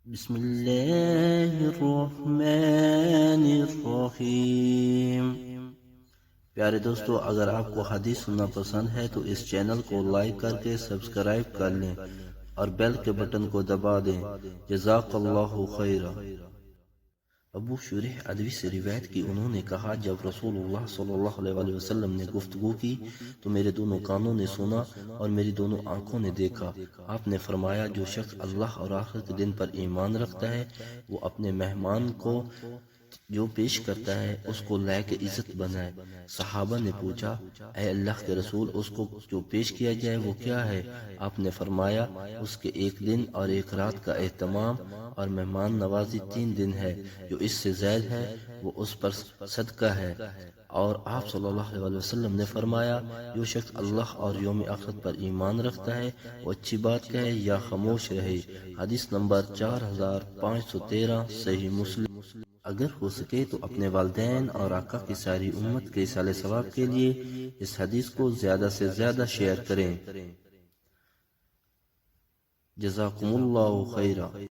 بسم اللہ الرحمن الرحیم۔ پیارے دوستو، اگر آپ کو حدیث سننا پسند ہے تو اس چینل کو لائک کر کے سبسکرائب کر لیں اور بیل کے بٹن کو دبا دیں۔ جزاک اللہ خیرا۔ ابو شریح ادوی سے روایت کی، انہوں نے کہا جب رسول اللہ صلی اللہ علیہ وسلم نے گفتگو کی تو میرے دونوں کانوں نے سنا اور میری دونوں آنکھوں نے دیکھا۔ آپ نے فرمایا، جو شخص اللہ اور آخرت کے دن پر ایمان رکھتا ہے وہ اپنے مہمان کو جو پیش کرتا ہے اس کو لے کے عزت بنائے۔ صحابہ نے پوچھا، اے اللہ کے رسول، اس کو جو پیش کیا جائے وہ کیا ہے؟ آپ نے فرمایا، اس کے ایک دن اور ایک رات کا اہتمام اور مہمان نوازی 3 دن ہے، جو اس سے زائد ہے وہ اس پر صدقہ ہے۔ اور آپ صلی اللہ علیہ وسلم نے فرمایا، جو شخص اللہ اور یوم آخرت پر ایمان رکھتا ہے وہ اچھی بات کہے یا خاموش رہے۔ حدیث نمبر 4513، صحیح مسلم۔ اگر ہو سکے تو اپنے والدین اور آقا کی ساری امت کے ایصال ثواب کے لیے اس حدیث کو زیادہ سے زیادہ شیئر کریں۔ جزاکم اللہ خیرا۔